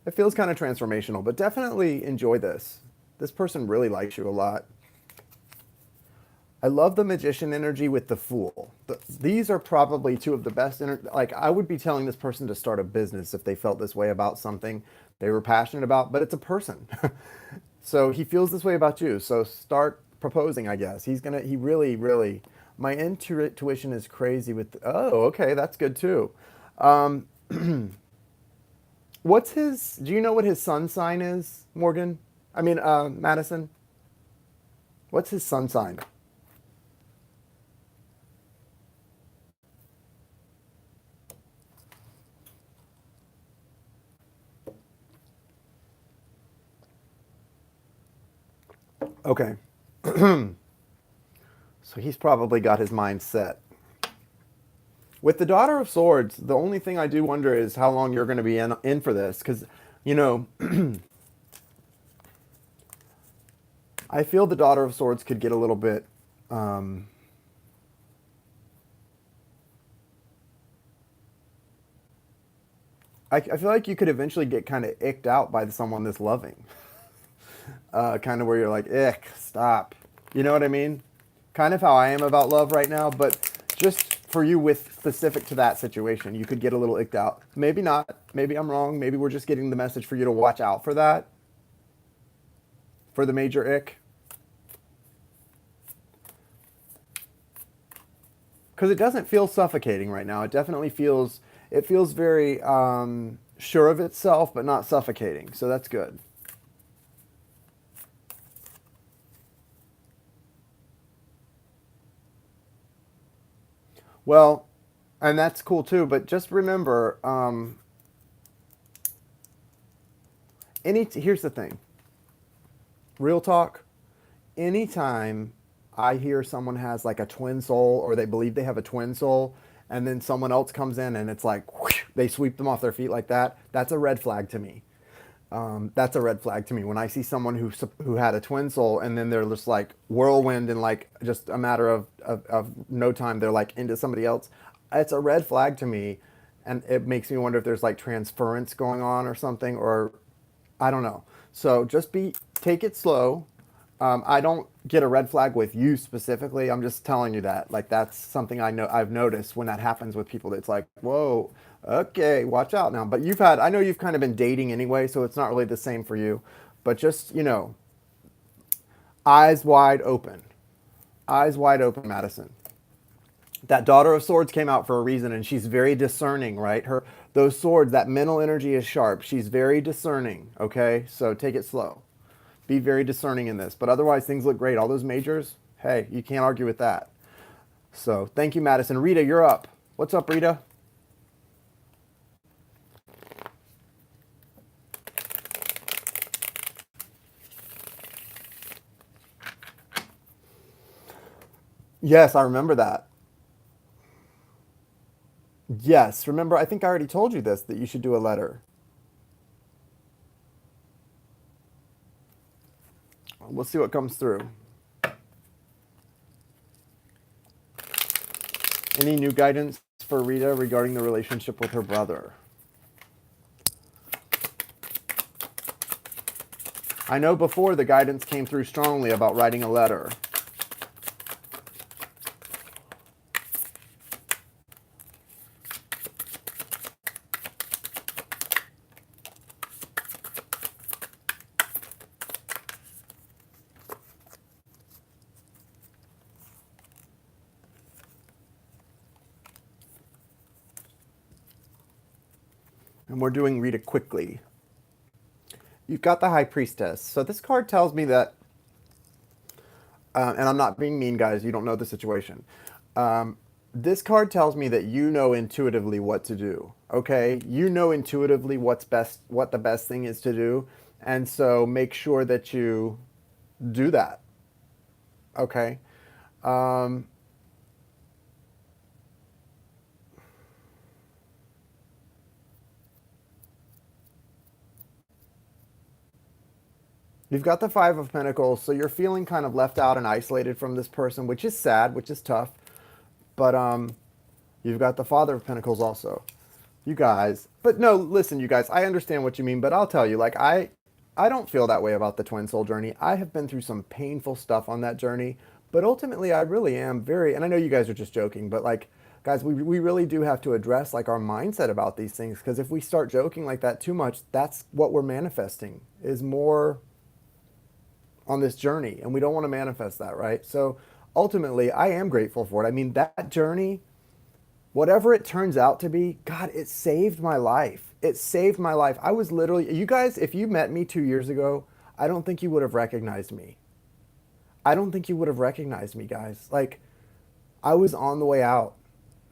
It feels kind of transformational, but definitely enjoy this. This person really likes you a lot. I love the magician energy with the fool. These are probably two of the best. Like I would be telling this person to start a business if they felt this way about something they were passionate about, but it's a person. So he feels this way about you. So start proposing, I guess. He really, really, my intuition is crazy with, oh, okay, that's good too. Um, do you know what his sun sign is, Morgan? I mean, Madison? What's his sun sign? Okay. So he's probably got his mind set. With the Daughter of Swords, the only thing I do wonder is how long you're going to be in for this. Because, you know, I feel the Daughter of Swords could get a little bit. I feel like you could eventually get kind of icked out by someone this loving. Kind of where you're like, ick, stop. You know what I mean? Kind of how I am about love right now, but just for you with specific to that situation, you could get a little icked out. Maybe not. Maybe I'm wrong. Maybe we're just getting the message for you to watch out for that, for the major ick. Because it doesn't feel suffocating right now. It feels very sure of itself, but not suffocating. So that's good. Well, and that's cool too. But just remember, here's the thing. Real talk. Anytime I hear someone has like a twin soul, or they believe they have a twin soul, and then someone else comes in and it's like whoosh, they sweep them off their feet like that, that's a red flag to me. That's a red flag to me when I see someone who had a twin soul and then they're just like whirlwind in like just a matter of no time they're like into somebody else. It's a red flag to me, and it makes me wonder if there's like transference going on or something, or I don't know. So take it slow. I don't get a red flag with you specifically. I'm just telling you that. Like that's something I've noticed when that happens with people. It's like, whoa, okay, watch out now. But I know you've kind of been dating anyway, so it's not really the same for you. But just, eyes wide open. Eyes wide open, Madison. That Daughter of Swords came out for a reason, and she's very discerning, right? Those swords, that mental energy is sharp. She's very discerning, okay? So take it slow. Be very discerning in this. But otherwise, things look great. All those majors, hey, you can't argue with that. So thank you, Madison. Rita, you're up. What's up, Rita? Yes, I remember that. Yes, remember, I think I already told you this, that you should do a letter. We'll see what comes through. Any new guidance for Rita regarding the relationship with her brother? I know before the guidance came through strongly about writing a letter. And we're doing Rita quickly. You've got the High Priestess. So this card tells me that, and I'm not being mean, guys. You don't know the situation. This card tells me that you know intuitively what to do. Okay, you know intuitively what's best, what the best thing is to do, and so make sure that you do that. Okay. Um, You've got the Five of Pentacles, so you're feeling kind of left out and isolated from this person, which is sad, which is tough. But you've got the Father of Pentacles also. You guys, but no, listen, you guys, I understand what you mean, but I'll tell you, like I don't feel that way about the twin soul journey. I have been through some painful stuff on that journey, but ultimately I really am very, and I know you guys are just joking, but like, guys, we really do have to address like our mindset about these things, because if we start joking like that too much, that's what we're manifesting, is more on this journey, and we don't want to manifest that, right? So ultimately, I am grateful for it. I mean, that journey, whatever it turns out to be, God, it saved my life. It saved my life. I was literally, you guys, if you met me 2 years ago, I don't think you would have recognized me. I don't think you would have recognized me, guys. Like, I was on the way out.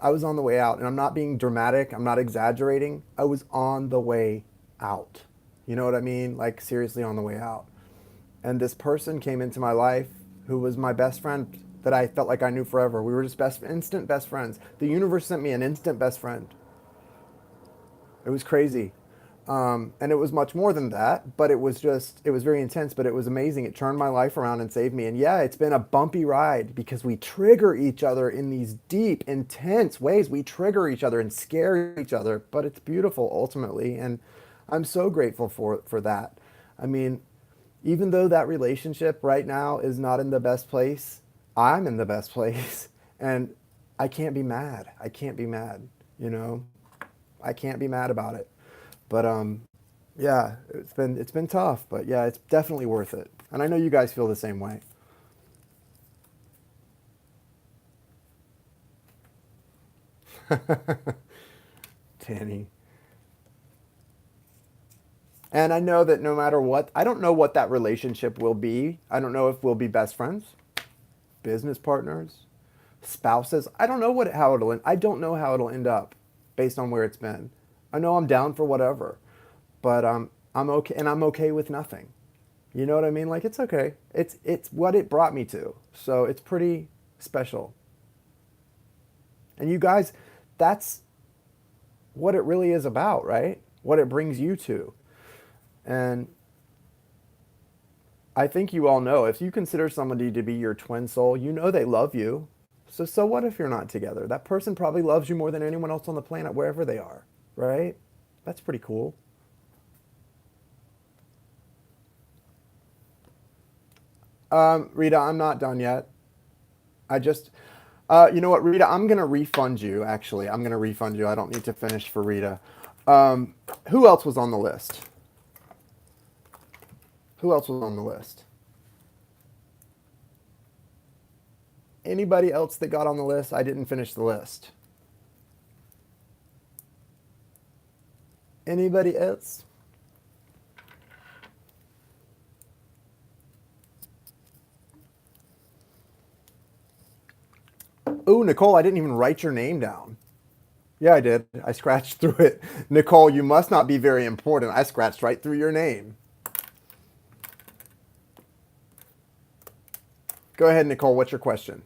I was on the way out, and I'm not being dramatic. I'm not exaggerating. I was on the way out. You know what I mean? Like, seriously on the way out. And this person came into my life who was my best friend that I felt like I knew forever. We were just instant best friends. The universe sent me an instant best friend. It was crazy. And it was much more than that, but it was very intense, but it was amazing. It turned my life around and saved me. And yeah, it's been a bumpy ride because we trigger each other in these deep, intense ways. We trigger each other and scare each other, but it's beautiful ultimately. And I'm so grateful for that. I mean, even though that relationship right now is not in the best place, I'm in the best place. And I can't be mad. I can't be mad, you know? I can't be mad about it. But yeah, it's been tough, but yeah, it's definitely worth it. And I know you guys feel the same way. Tanny. And I know that no matter what, I don't know what that relationship will be. I don't know if we'll be best friends, business partners, spouses. I don't know how it'll end. I don't know how it'll end up based on where it's been. I know I'm down for whatever, but I'm okay, and I'm okay with nothing. You know what I mean? Like, it's okay. It's what it brought me to. So it's pretty special. And you guys, that's what it really is about, right? What it brings you to. And I think you all know, if you consider somebody to be your twin soul, you know they love you. So what if you're not together? That person probably loves you more than anyone else on the planet, wherever they are, right? That's pretty cool. Rita, I'm not done yet. I just, you know what, Rita, I'm going to refund you, actually. I'm going to refund you. I don't need to finish for Rita. Who else was on the list? Who else was on the list? Anybody else that got on the list? I didn't finish the list. Anybody else? Ooh, Nicole, I didn't even write your name down. Yeah, I did. I scratched through it. Nicole, you must not be very important. I scratched right through your name. Go ahead, Nicole. What's your question?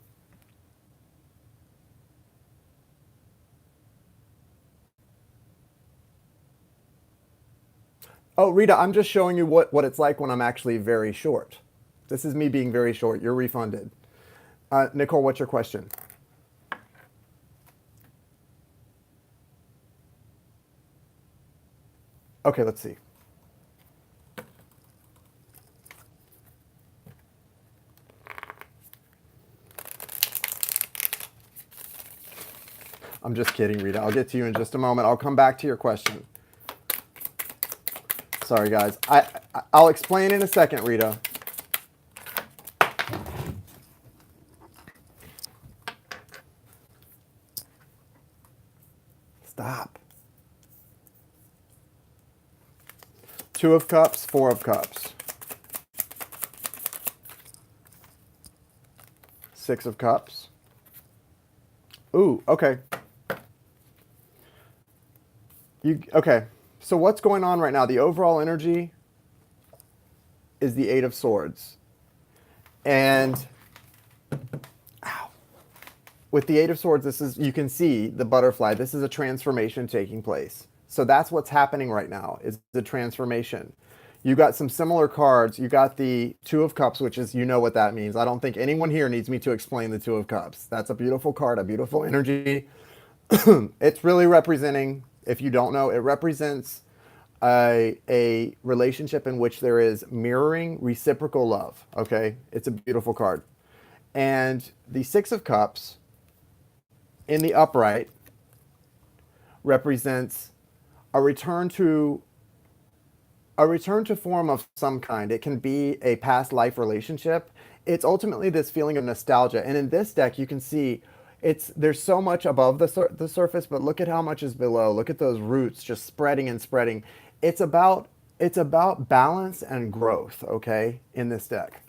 Oh, Rita, I'm just showing you what it's like when I'm actually very short. This is me being very short. You're refunded. Nicole, what's your question? Okay, let's see. I'm just kidding, Rita. I'll get to you in just a moment. I'll come back to your question. Sorry, guys. I'll explain in a second, Rita. Stop. Two of Cups, Four of Cups. Six of Cups. Ooh, okay. Okay. So what's going on right now? The overall energy is the Eight of Swords. And ow, with the Eight of Swords, this is, you can see the butterfly. This is a transformation taking place. So that's what's happening right now, is the transformation. You got some similar cards. You got the Two of Cups, which is, you know what that means. I don't think anyone here needs me to explain the Two of Cups. That's a beautiful card, a beautiful energy. It's really representing, if you don't know, it represents a relationship in which there is mirroring, reciprocal love. Okay, it's a beautiful card. And the Six of Cups in the upright represents a return to form of some kind. It can be a past life relationship. It's ultimately this feeling of nostalgia. And in this deck, you can see there's so much above the surface, but look at how much is below. Look at those roots just spreading and spreading. It's about balance and growth, okay, in this deck.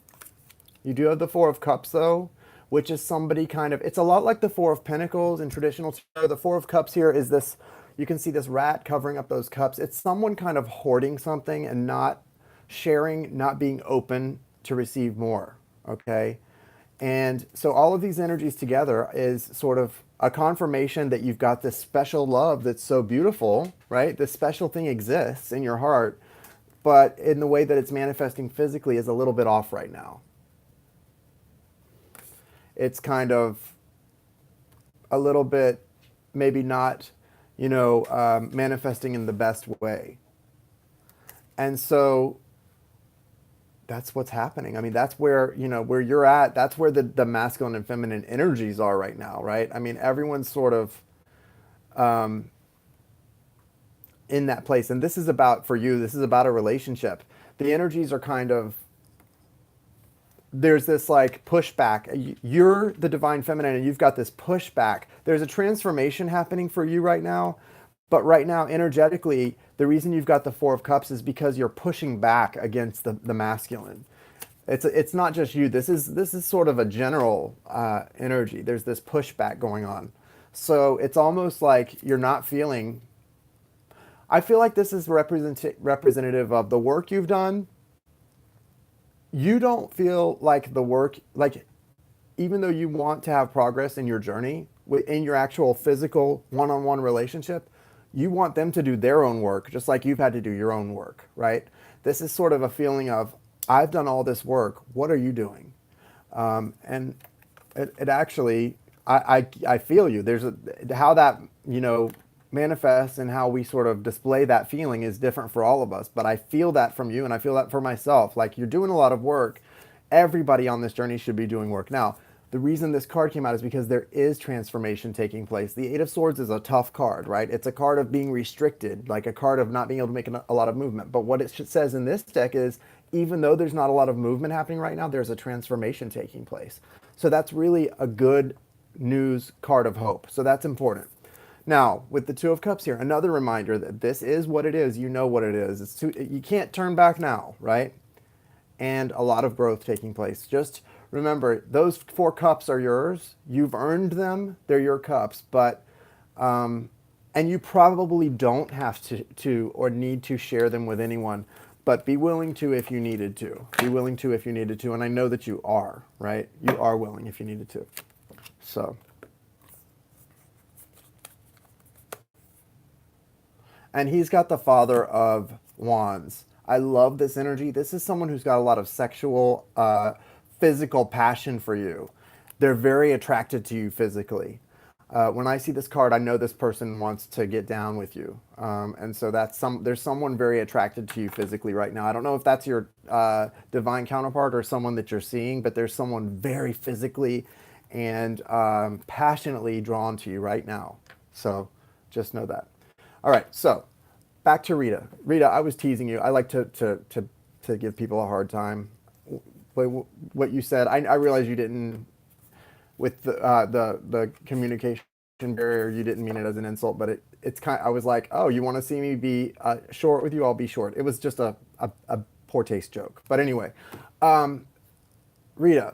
You do have the Four of Cups, though, which is somebody kind of, it's a lot like the Four of Pentacles in traditional tarot. The Four of Cups here is this, you can see this rat covering up those cups. It's someone kind of hoarding something and not sharing, not being open to receive more, okay? And so all of these energies together is sort of a confirmation that you've got this special love that's so beautiful, right? This special thing exists in your heart, but in the way that it's manifesting physically is a little bit off right now. It's kind of a little bit maybe not, manifesting in the best way. And so that's what's happening. I mean, that's where, where you're at, that's where the masculine and feminine energies are right now, right? I mean, everyone's sort of in that place. And this is about, for you, this is about a relationship. The energies are kind of, there's this like pushback. You're the divine feminine and you've got this pushback. There's a transformation happening for you right now. But right now, energetically, the reason you've got the Four of Cups is because you're pushing back against the masculine. It's not just you. This is sort of a general energy. There's this pushback going on. So it's almost like you're not feeling. I feel like this is representative of the work you've done. You don't feel like the work, like even though you want to have progress in your journey, in your actual physical one-on-one relationship, you want them to do their own work, just like you've had to do your own work, right? This is sort of a feeling of, I've done all this work. What are you doing? And it actually, I feel you. There's how that, manifests and how we sort of display that feeling is different for all of us. But I feel that from you and I feel that for myself. Like you're doing a lot of work. Everybody on this journey should be doing work. Now, the reason this card came out is because there is transformation taking place. The Eight of Swords is a tough card, right? It's a card of being restricted, like a card of not being able to make a lot of movement. But what it says in this deck is, even though there's not a lot of movement happening right now, there's a transformation taking place. So that's really a good news card of hope. So that's important. Now, with the Two of Cups here, another reminder that this is what it is. You know what it is. You can't turn back now, right? And a lot of growth taking place. Just remember, those Four Cups are yours. You've earned them. They're your cups. But, and you probably don't have to or need to share them with anyone. But be willing to if you needed to. Be willing to if you needed to. And I know that you are, right? You are willing if you needed to. So. And he's got the Father of Wands. I love this energy. This is someone who's got a lot of sexual, physical passion for you. They're very attracted to you physically. When I see this card, I know this person wants to get down with you, and so there's someone very attracted to you physically right now. I don't know if that's your divine counterpart or someone that you're seeing, but there's someone very physically and passionately drawn to you right now. So just know that. All right, so back to Rita. Rita, I was teasing you. I like to give people a hard time. What you said, I realize you didn't, with the communication barrier, you didn't mean it as an insult, but it's kind. I was like, oh, you want to see me be short with you? I'll be short. It was just a poor taste joke. But anyway, Rita,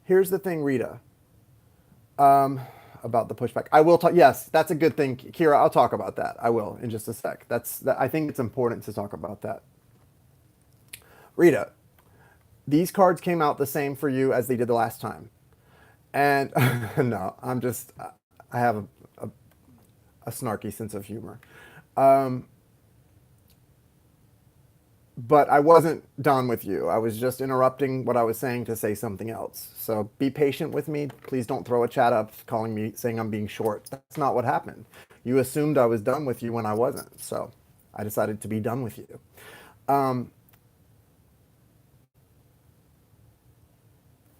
here's the thing, Rita. About the pushback, I will talk. Yes, that's a good thing, Kira. I'll talk about that. I will in just a sec. I think it's important to talk about that. Rita, these cards came out the same for you as they did the last time. And no, I have a snarky sense of humor. But I wasn't done with you. I was just interrupting what I was saying to say something else. So be patient with me. Please don't throw a chat up saying I'm being short. That's not what happened. You assumed I was done with you when I wasn't. So I decided to be done with you.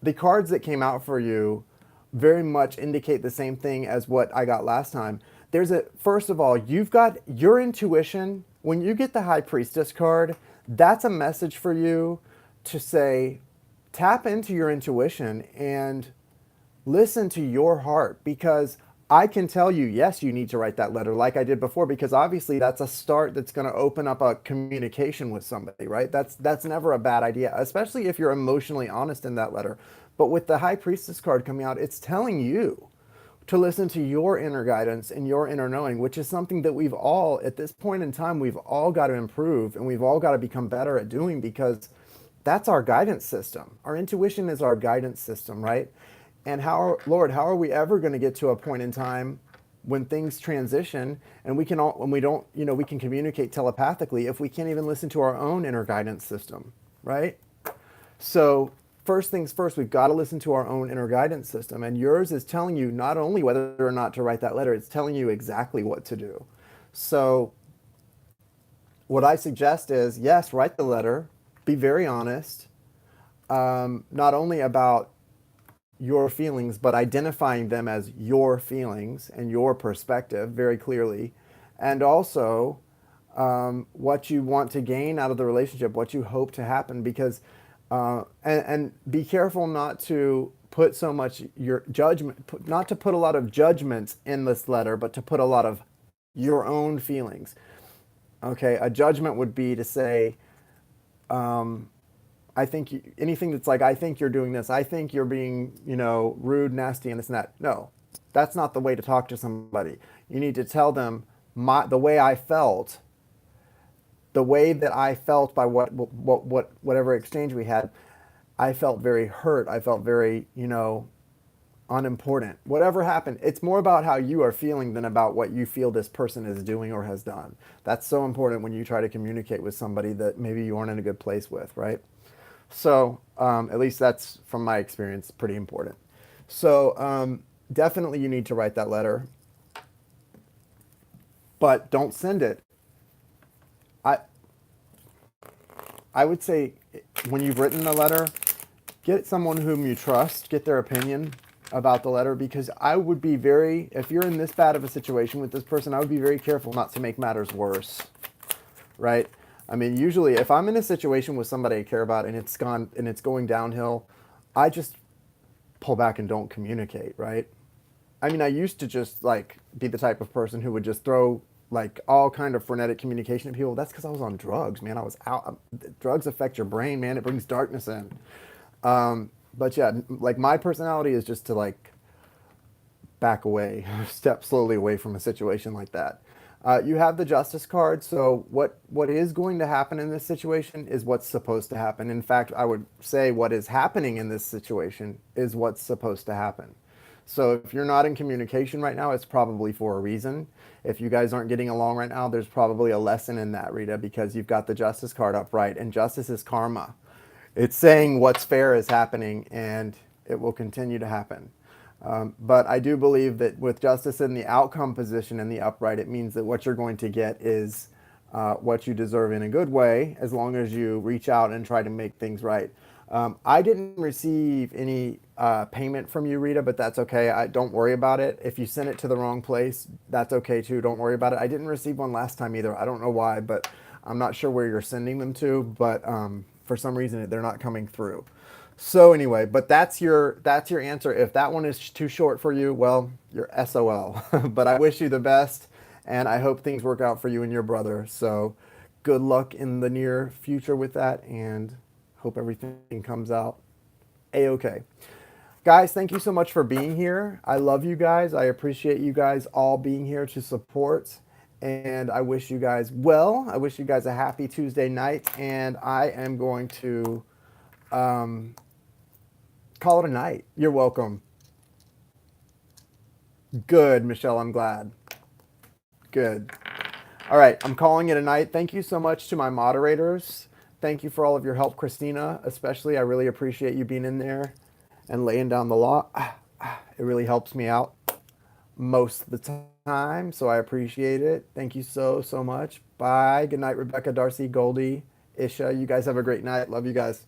The cards that came out for you very much indicate the same thing as what I got last time. First of all, you've got your intuition. When you get the High Priestess card, that's a message for you to say, tap into your intuition and listen to your heart, because I can tell you, yes, you need to write that letter like I did before, because obviously that's a start that's going to open up a communication with somebody, right? That's never a bad idea, especially if you're emotionally honest in that letter. But with the High Priestess card coming out, it's telling you to listen to your inner guidance and your inner knowing, which is something that we've all, at this point in time, we've all got to improve and we've all got to become better at doing, because that's our guidance system. Our intuition is our guidance system, right? And Lord, how are we ever going to get to a point in time when things transition and we can communicate telepathically if we can't even listen to our own inner guidance system, right? So first things first, we've got to listen to our own inner guidance system. And yours is telling you not only whether or not to write that letter, it's telling you exactly what to do. So what I suggest is, yes, write the letter, be very honest, not only about your feelings, but identifying them as your feelings and your perspective very clearly. And also what you want to gain out of the relationship, what you hope to happen, because and be careful not to put so much your judgment, not to put a lot of judgments in this letter, but to put a lot of your own feelings. Okay, a judgment would be to say, I think anything that's like, I think you're doing this, I think you're being, rude, nasty, and this and that. No, that's not the way to talk to somebody. You need to tell them the way I felt. The way that I felt by whatever exchange we had, I felt very hurt. I felt very, unimportant. Whatever happened, it's more about how you are feeling than about what you feel this person is doing or has done. That's so important when you try to communicate with somebody that maybe you aren't in a good place with, right? So at least that's, from my experience, pretty important. So definitely you need to write that letter, but don't send it. I would say when you've written the letter, get someone whom you trust, get their opinion about the letter, because I would be if you're in this bad of a situation with this person, I would be very careful not to make matters worse, right? I mean, usually if I'm in a situation with somebody I care about and it's going downhill, I just pull back and don't communicate, right? I mean, I used to just be the type of person who would just throw all kind of frenetic communication to people. That's because I was on drugs, man. I was out. Drugs affect your brain, man. It brings darkness in. But yeah, my personality is just to back away, step slowly away from a situation like that. You have the Justice card. So what is going to happen in this situation is what's supposed to happen. In fact, I would say what is happening in this situation is what's supposed to happen. So if you're not in communication right now, it's probably for a reason. If you guys aren't getting along right now, there's probably a lesson in that, Rita, because you've got the justice card upright, and justice is karma. It's saying what's fair is happening, and it will continue to happen. But I do believe that with justice in the outcome position in the upright, it means that what you're going to get is what you deserve in a good way, as long as you reach out and try to make things right. I didn't receive any payment from you, Rita, but that's okay. Don't worry about it. If you sent it to the wrong place, that's okay too. Don't worry about it. I didn't receive one last time either. I don't know why, but I'm not sure where you're sending them to, but for some reason they're not coming through. So anyway, but that's your answer. If that one is too short for you, well, you're SOL. But I wish you the best, and I hope things work out for you and your brother. So good luck in the near future with that, and hope everything comes out A-okay. Guys, thank you so much for being here. I love you guys. I appreciate you guys all being here to support. And I wish you guys well. I wish you guys a happy Tuesday night. And I am going to call it a night. You're welcome. Good, Michelle. I'm glad. Good. All right. I'm calling it a night. Thank you so much to my moderators. Thank you for all of your help, Christina, especially. I really appreciate you being in there and laying down the law. It really helps me out most of the time, so I appreciate it. Thank you so, so much. Bye. Good night, Rebecca, Darcy, Goldie, Isha. You guys have a great night. Love you guys.